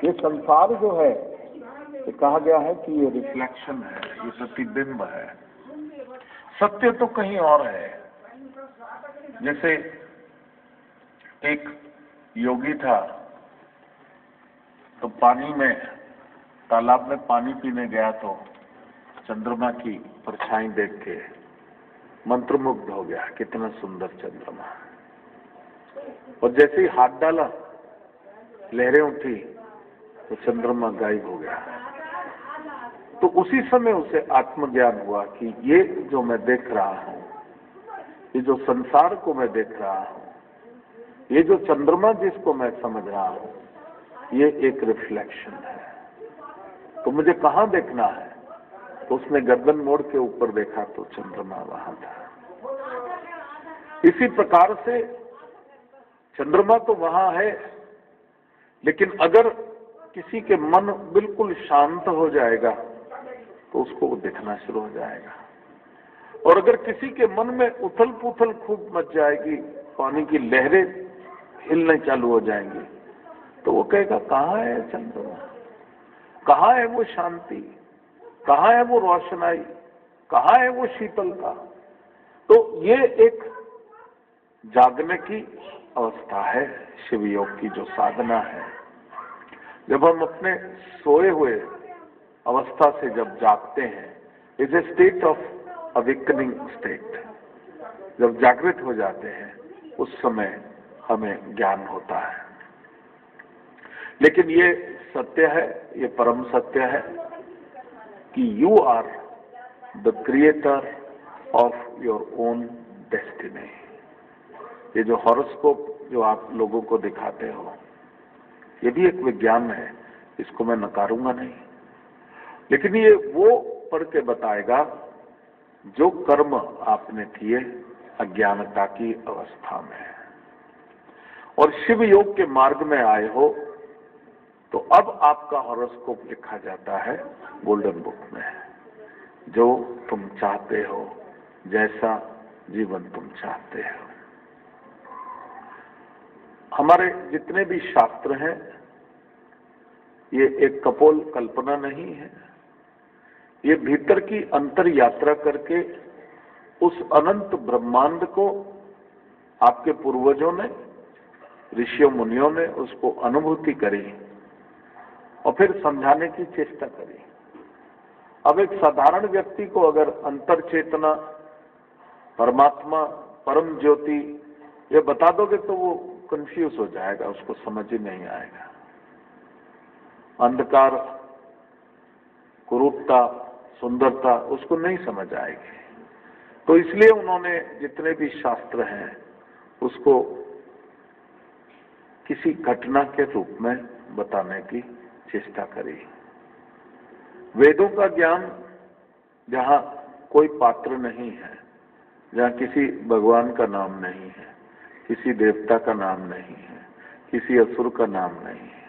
ये संसार जो है, ये कहा गया है कि ये रिफ्लेक्शन है, ये प्रतिबिंब है। सत्य तो कहीं और है। जैसे एक योगी था, तो पानी में, तालाब में पानी पीने गया तो चंद्रमा की परछाई देख के मंत्रमुग्ध हो गया, कितना सुंदर चंद्रमा। और जैसे ही हाथ डाला, लहरें उठी तो चंद्रमा गायब हो गया। तो उसी समय उसे आत्मज्ञान हुआ कि ये जो मैं देख रहा हूं, ये जो संसार को मैं देख रहा हूं, ये जो चंद्रमा जिसको मैं समझ रहा हूं, ये एक रिफ्लेक्शन है। तो मुझे कहां देखना है? तो उसने गर्दन मोड़ के ऊपर देखा तो चंद्रमा वहां था। इसी प्रकार से चंद्रमा तो वहां है, लेकिन अगर किसी के मन बिल्कुल शांत हो जाएगा तो उसको वो दिखना शुरू हो जाएगा। और अगर किसी के मन में उथल पुथल खूब मच जाएगी, पानी की लहरें हिलने चालू हो जाएंगी, तो वो कहेगा कहाँ है चंद्रमा, कहाँ है वो शांति, कहाँ है वो रोशनाई, कहाँ है वो शीतलता। तो ये एक जागने की अवस्था है, शिव योग की जो साधना है। जब हम अपने सोए हुए अवस्था से जब जागते हैं, is a state of awakening state. जब जागृत हो जाते हैं उस समय हमें ज्ञान होता है। लेकिन ये सत्य है, ये परम सत्य है कि you are the creator of your own destiny. ये जो हॉरोस्कोप जो आप लोगों को दिखाते हो, ये भी एक विज्ञान है, इसको मैं नकारूंगा नहीं। लेकिन ये वो पढ़ के बताएगा जो कर्म आपने किए अज्ञानता की अवस्था में, और शिव योग के मार्ग में आए हो तो अब आपका हॉरोस्कोप लिखा जाता है गोल्डन बुक में। जो तुम चाहते हो, जैसा जीवन तुम चाहते हो। हमारे जितने भी शास्त्र हैं, ये एक कपोल कल्पना नहीं है। ये भीतर की अंतर यात्रा करके उस अनंत ब्रह्मांड को आपके पूर्वजों ने, ऋषियों मुनियों ने उसको अनुभूति करी और फिर समझाने की चेष्टा करी। अब एक साधारण व्यक्ति को अगर अंतर चेतना, परमात्मा, परम ज्योति ये बता दोगे तो वो कंफ्यूज हो जाएगा, उसको समझ ही नहीं आएगा। अंधकार, कुरूपता, सुंदरता उसको नहीं समझ आएगी। तो इसलिए उन्होंने जितने भी शास्त्र हैं उसको किसी घटना के रूप में बताने की चेष्टा करी। वेदों का ज्ञान जहाँ कोई पात्र नहीं है, जहाँ किसी भगवान का नाम नहीं है, किसी देवता का नाम नहीं है, किसी असुर का नाम नहीं है,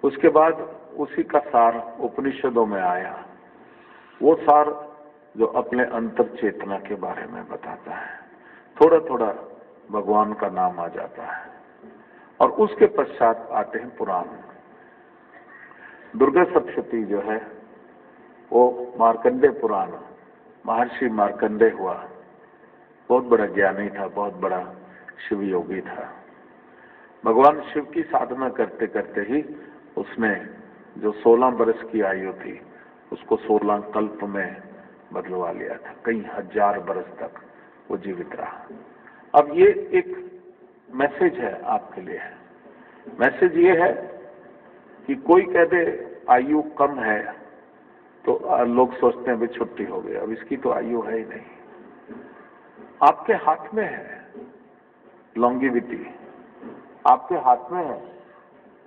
उसके बाद उसी का सार उपनिषदों में आया। वो सार जो अपने अंतर चेतना के बारे में बताता है, थोड़ा थोड़ा भगवान का नाम आ जाता है। और उसके पश्चात आते हैं पुराण। दुर्गा सप्तशती जो है वो मार्कंडेय पुराण, महर्षि मार्कंडेय हुआ, बहुत बड़ा ज्ञानी था, बहुत बड़ा शिव योगी था। भगवान शिव की साधना करते करते ही उसने जो 16 बरस की आयु थी उसको 16 कल्प में बदलवा लिया था। कई हजार बरस तक वो जीवित रहा। अब ये एक मैसेज है आपके लिए। मैसेज ये है कि कोई कह दे आयु कम है तो लोग सोचते हैं भी छुट्टी हो गई, अब इसकी तो आयु है ही नहीं। आपके हाथ में है लॉन्गिविटी, आपके हाथ में है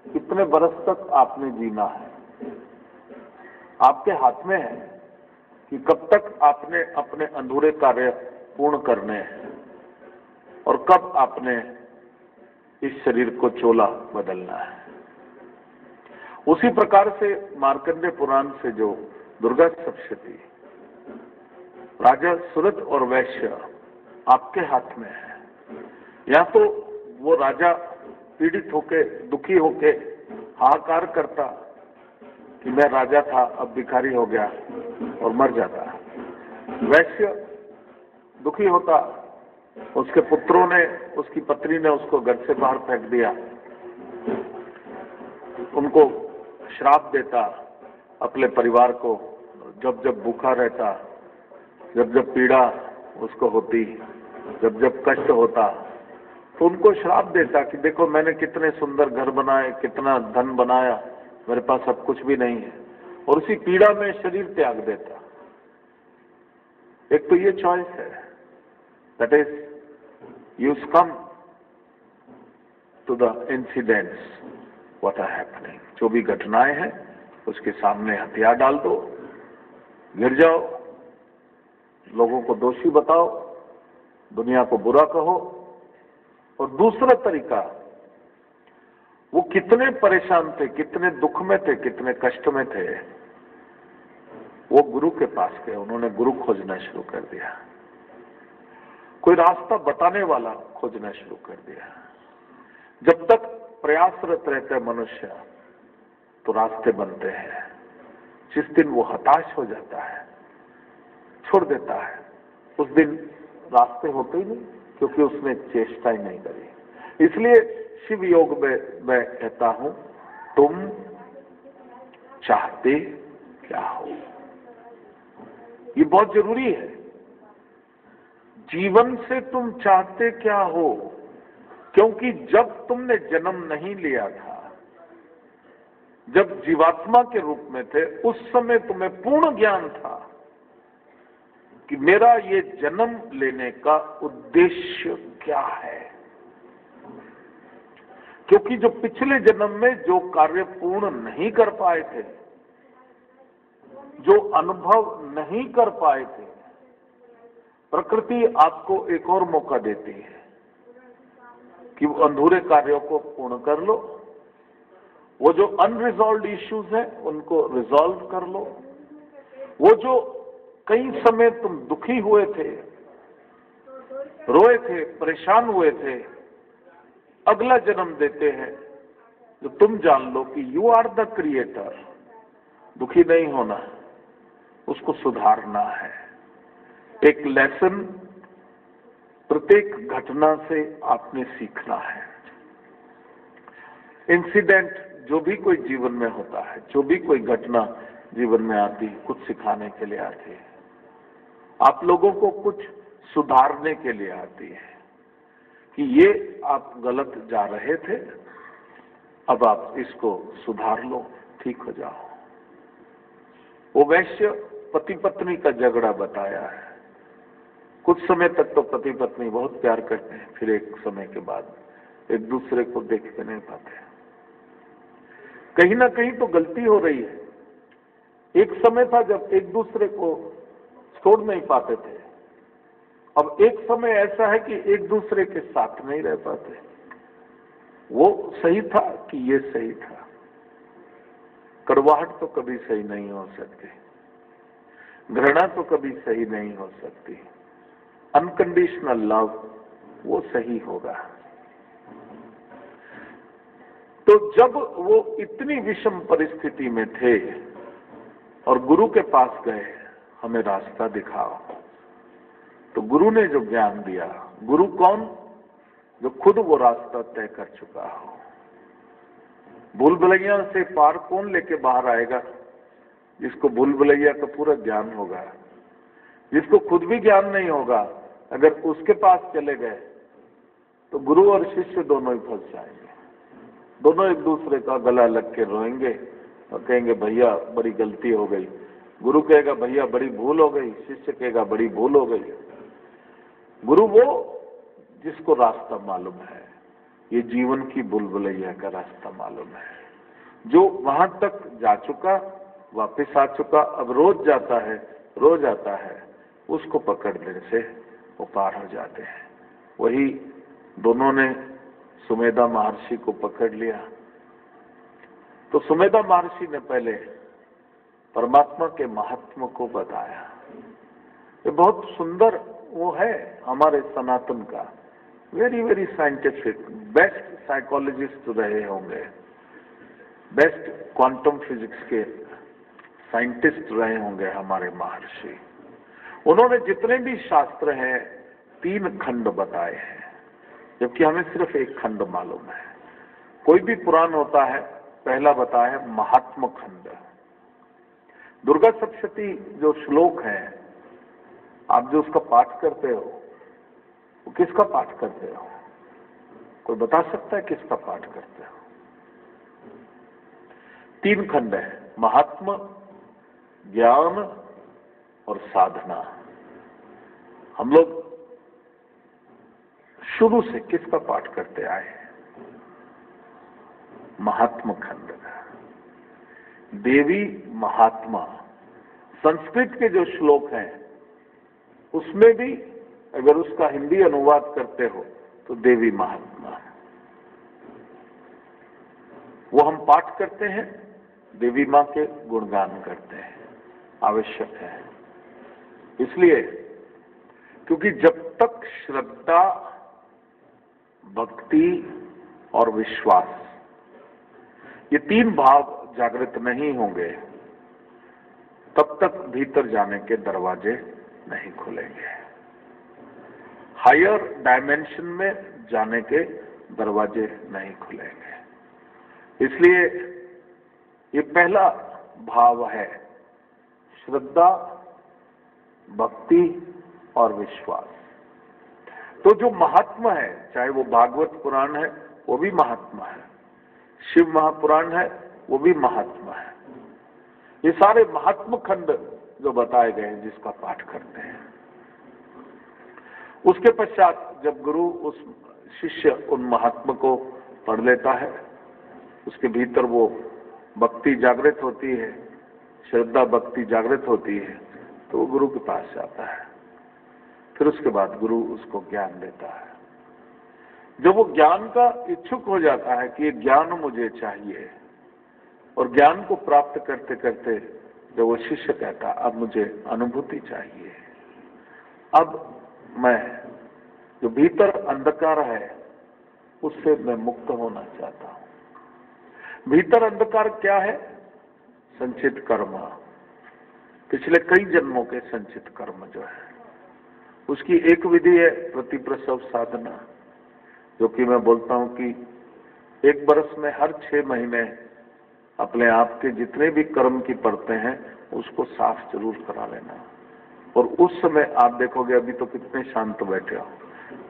कितने बरस तक आपने जीना है, आपके हाथ में है कि कब तक आपने अपने अधूरे कार्य पूर्ण करने हैं और कब आपने इस शरीर को चोला बदलना है। उसी प्रकार से मार्कंडेय पुराण से जो दुर्गा सप्तशती, राजा सुरत और वैश्य आपके हाथ में है। या तो वो राजा पीड़ित होके, दुखी होके हाहाकार करता कि मैं राजा था अब भिखारी हो गया और मर जाता। वैश्य दुखी होता, उसके पुत्रों ने, उसकी पत्नी ने उसको घर से बाहर फेंक दिया, उनको श्राप देता अपने परिवार को, जब जब भूखा रहता, जब जब पीड़ा उसको होती, जब जब कष्ट होता, तो उनको श्राप देता कि देखो मैंने कितने सुंदर घर बनाए, कितना धन बनाया, मेरे पास अब कुछ भी नहीं है, और उसी पीड़ा में शरीर त्याग देता। एक तो ये चॉइस है, that is you come to the incidents what are happening. जो भी घटनाएं हैं उसके सामने हथियार डाल दो, गिर जाओ, लोगों को दोषी बताओ, दुनिया को बुरा कहो। और दूसरा तरीका, वो कितने परेशान थे, कितने दुख में थे, कितने कष्ट में थे, वो गुरु के पास गए, उन्होंने गुरु खोजना शुरू कर दिया, कोई रास्ता बताने वाला खोजना शुरू कर दिया। जब तक प्रयासरत रहता है मनुष्य तो रास्ते बनते हैं। जिस दिन वो हताश हो जाता है, छोड़ देता है, उस दिन रास्ते होते ही नहीं, क्योंकि उसने चेष्टा ही नहीं करी। इसलिए शिव योग में मैं कहता हूं, तुम चाहते क्या हो, ये बहुत जरूरी है। जीवन से तुम चाहते क्या हो, क्योंकि जब तुमने जन्म नहीं लिया था, जब जीवात्मा के रूप में थे, उस समय तुम्हें पूर्ण ज्ञान था कि मेरा ये जन्म लेने का उद्देश्य क्या है। क्योंकि जो पिछले जन्म में जो कार्य पूर्ण नहीं कर पाए थे, जो अनुभव नहीं कर पाए थे, प्रकृति आपको एक और मौका देती है कि वो अधूरे कार्यों को पूर्ण कर लो, वो जो अनरिजॉल्व्ड इश्यूज हैं उनको रिजॉल्व कर लो, वो जो कई समय तुम दुखी हुए थे, रोए थे, परेशान हुए थे, अगला जन्म देते हैं जो तुम जान लो कि यू आर द क्रिएटर। दुखी नहीं होना, उसको सुधारना है। एक लेसन प्रत्येक घटना से आपने सीखना है। इंसिडेंट जो भी कोई जीवन में होता है, जो भी कोई घटना जीवन में आती है, कुछ सिखाने के लिए आती है, आप लोगों को कुछ सुधारने के लिए आती है कि ये आप गलत जा रहे थे, अब आप इसको सुधार लो, ठीक हो जाओ। वो वैश्य पति पत्नी का झगड़ा बताया है। कुछ समय तक तो पति पत्नी बहुत प्यार करते हैं, फिर एक समय के बाद एक दूसरे को देख के नहीं पाते। कहीं ना कहीं तो गलती हो रही है। एक समय था जब एक दूसरे को छोड़ नहीं पाते थे, अब एक समय ऐसा है कि एक दूसरे के साथ नहीं रह पाते। वो सही था कि ये सही था? कड़वाहट तो कभी सही नहीं हो सकती, घृणा तो कभी सही नहीं हो सकती। अनकंडीशनल लव वो सही होगा। तो जब वो इतनी विषम परिस्थिति में थे और गुरु के पास गए, हमें रास्ता दिखाओ, तो गुरु ने जो ज्ञान दिया, गुरु कौन? जो खुद वो रास्ता तय कर चुका हो। भूल भुलैया से पार कौन लेके बाहर आएगा? जिसको भूल भुलैया का पूरा ज्ञान होगा। जिसको खुद भी ज्ञान नहीं होगा, अगर उसके पास चले गए तो गुरु और शिष्य दोनों ही फंस जाएंगे। दोनों एक दूसरे का गला लग के रोएंगे और कहेंगे भैया बड़ी गलती हो गई। गुरु कहेगा भैया बड़ी भूल हो गई, शिष्य कहेगा बड़ी भूल हो गई। गुरु वो जिसको रास्ता मालूम है, ये जीवन की भूल-भुलैया का रास्ता मालूम है, जो वहां तक जा चुका, वापस आ चुका, अब रोज जाता है, रोज आता है, उसको पकड़ने से वो पार हो जाते हैं। वही दोनों ने सुमेधा महर्षि को पकड़ लिया। तो सुमेधा महर्षि ने पहले परमात्मा के महात्मा को बताया। ये बहुत सुंदर वो है हमारे सनातन का, very very scientific, best psychologist रहे होंगे। बेस्ट क्वांटम फिजिक्स के साइंटिस्ट रहे होंगे हमारे महर्षि। उन्होंने जितने भी शास्त्र हैं 3 खंड बताए हैं, जबकि हमें सिर्फ एक खंड मालूम है। कोई भी पुराण होता है, पहला बताया है महात्म खंड। दुर्गा सप्तशती जो श्लोक है, आप जो उसका पाठ करते हो, वो किसका पाठ करते हो? कोई बता सकता है किसका पाठ करते हो? 3 खंड है, महात्म, ज्ञान और साधना। हम लोग शुरू से किसका पाठ करते आए हैं? महात्म खंड का। देवी महात्मा, संस्कृत के जो श्लोक हैं उसमें भी अगर उसका हिंदी अनुवाद करते हो तो देवी महात्मा, वो हम पाठ करते हैं, देवी मां के गुणगान करते हैं, आवश्यक है। इसलिए क्योंकि जब तक श्रद्धा, भक्ति और विश्वास, ये 3 भाव जागृत नहीं होंगे, तब तक भीतर जाने के दरवाजे नहीं खुलेंगे, हायर डायमेंशन में जाने के दरवाजे नहीं खुलेंगे। इसलिए ये पहला भाव है, श्रद्धा, भक्ति और विश्वास। तो जो महात्मा है, चाहे वो भागवत पुराण है वो भी महात्मा है, शिव महापुराण है वो भी महात्मा है। ये सारे महात्म खंड जो बताए गए हैं जिसका पाठ करते हैं, उसके पश्चात जब गुरु उस शिष्य उन महात्मा को पढ़ लेता है, उसके भीतर वो भक्ति जागृत होती है, श्रद्धा भक्ति जागृत होती है, तो वो गुरु के पास जाता है। फिर उसके बाद गुरु उसको ज्ञान देता है। जब वो ज्ञान का इच्छुक हो जाता है कि ये ज्ञान मुझे चाहिए, और ज्ञान को प्राप्त करते करते जब वो शिष्य कहता अब मुझे अनुभूति चाहिए, अब मैं जो भीतर अंधकार है उससे मैं मुक्त होना चाहता हूं। भीतर अंधकार क्या है? संचित कर्म, पिछले कई जन्मों के संचित कर्म जो है, उसकी एक विधि है प्रतिप्रसव साधना, जो कि मैं बोलता हूं कि 1 वर्ष में हर 6 महीने अपने आप के जितने भी कर्म की परतें हैं उसको साफ जरूर करा लेना। और उस समय आप देखोगे अभी तो कितने शांत बैठे हो,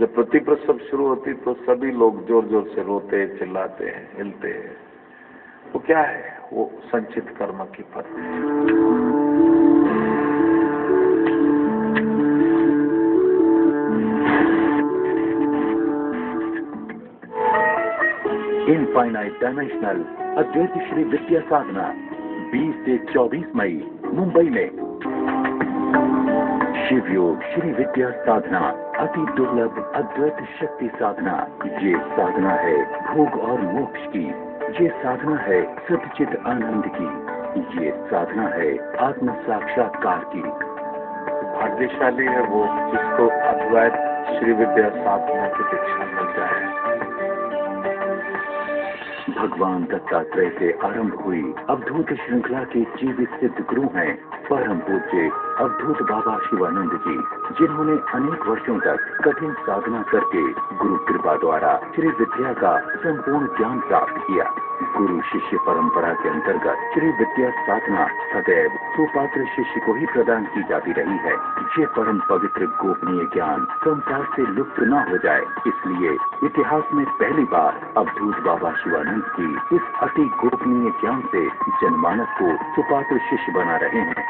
जब प्रतिप्रसव शुरू होती तो सभी लोग जोर जोर से रोते, चिल्लाते हैं, हिलते हैं। वो क्या है? वो संचित कर्म की परतें। इनफाइनाइट डायमेंशनल अद्वैत श्री विद्या साधना 20 से 24 मई मुंबई में। शिव योग श्री विद्या साधना अति दुर्लभ अद्वैत शक्ति साधना। ये साधना है भोग और मोक्ष की, ये साधना है सच्चित आनंद की, ये साधना है आत्म साक्षात्कार की। भाग्यशाली है वो जिसको अद्वैत श्री विद्या साधना की दीक्षा मिल जाए। भगवान दत्तात्रेय से आरंभ हुई अवधूत श्रृंखला के जीवित सिद्ध गुरु हैं परम पूज्य अवधूत बाबा शिवानंद जी, जिन्होंने अनेक वर्षों तक कठिन साधना करके गुरु कृपा द्वारा श्री विद्या का संपूर्ण ज्ञान प्राप्त किया। गुरु शिष्य परंपरा के अंतर्गत श्री विद्या साधना सदैव सुपात्र शिष्य को ही प्रदान की जाती रही है। ये परम पवित्र गोपनीय ज्ञान संसार से लुप्त न हो जाए, इसलिए इतिहास में पहली बार अवधूत बाबा शिवानंद की इस अति गोपनीय ज्ञान से जनमानस को सुपात्र शिष्य बना रहे हैं।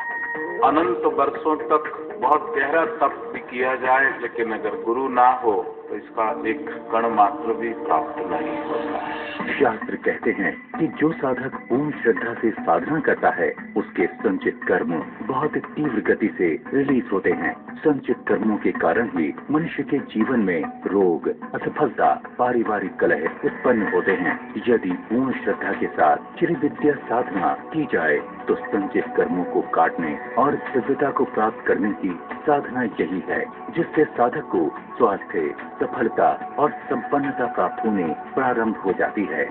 अनंत वर्षों तक बहुत गहरा तप भी किया जाए, लेकिन अगर गुरु ना हो तो इसका एक कण मात्र भी प्राप्त नहीं होता है। शास्त्र कहते हैं कि जो साधक पूर्ण श्रद्धा से साधना करता है उसके संचित कर्म बहुत तीव्र गति से रिलीज होते हैं। संचित कर्मों के कारण ही मनुष्य के जीवन में रोग, असफलता, पारिवारिक कलह उत्पन्न होते हैं। यदि पूर्ण श्रद्धा के साथ श्री विद्या साधना की जाए तो संचित कर्मों को काटने और दिव्यता को प्राप्त करने की साधना यही है, जिससे साधक को स्वास्थ्य, सफलता और संपन्नता प्राप्त होने प्रारंभ हो जाती है।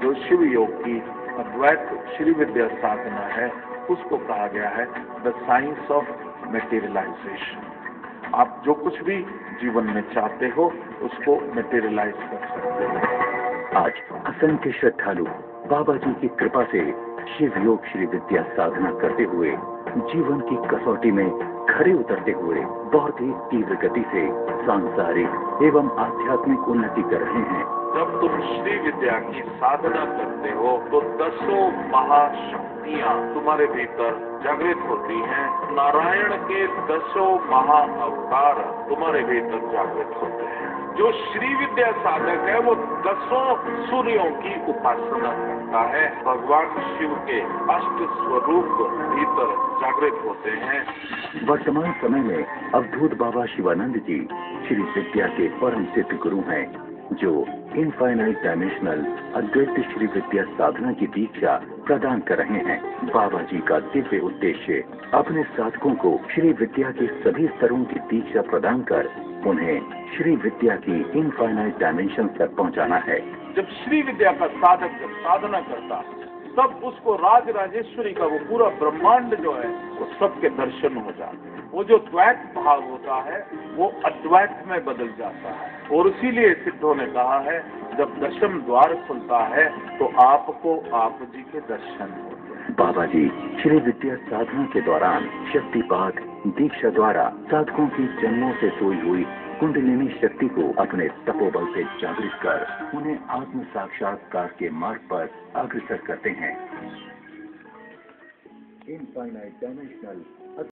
जो शिव योग की अद्वैत श्री विद्या साधना है, उसको कहा गया है द साइंस ऑफ मटेरियलाइजेशन। आप जो कुछ भी जीवन में चाहते हो उसको मटेरियलाइज कर सकते हो। आज असंख्य श्रद्धालु बाबा जी की कृपा से शिव योग श्री विद्या साधना करते हुए जीवन की कसौटी में खरे उतरते हुए बहुत ही तीव्र गति से सांसारिक एवं आध्यात्मिक उन्नति कर रहे हैं। जब तुम श्री विद्या की साधना करते हो तो 10 महाशक्तियाँ तुम्हारे भीतर जागृत होती हैं। नारायण के 10 महाअवतार तुम्हारे भीतर जागृत होते हैं। जो श्री विद्या साधक है वो 10 सूर्यों की उपासना करता है। भगवान शिव के 8 स्वरूप भीतर जागृत होते हैं। वर्तमान समय में अवधूत बाबा शिवानंद जी श्री विद्या के परम सिद्ध गुरु हैं, जो इनफाइनाइट डायमेंशनल अद्वैत श्री विद्या साधना की दीक्षा प्रदान कर रहे हैं। बाबा जी का दिव्य उद्देश्य अपने साधकों को श्री विद्या के सभी स्तरों की दीक्षा प्रदान कर उन्हें श्री विद्या की इनफाइनाइट डायमेंशन तक पहुंचाना है। जब श्री विद्या का साधक जब साधना करता तब उसको राज राजेश्वरी का वो पूरा ब्रह्मांड जो है वो सबके दर्शन हो जाते हैं। वो जो द्वैत भाव होता है वो अद्वैत में बदल जाता है। और इसीलिए सिद्धों ने कहा है जब दशम द्वार खुलता है तो आपको आप जी के दर्शन होते हैं। बाबा जी श्री विद्या साधना के दौरान शक्तिपात दीक्षा द्वारा साधकों की जन्मों से सोई हुई कुंडलिनी शक्ति को अपने तपोबल से जागृत कर उन्हें आत्म साक्षात्कार के मार्ग पर अग्रसर करते हैं। Infinite dimensional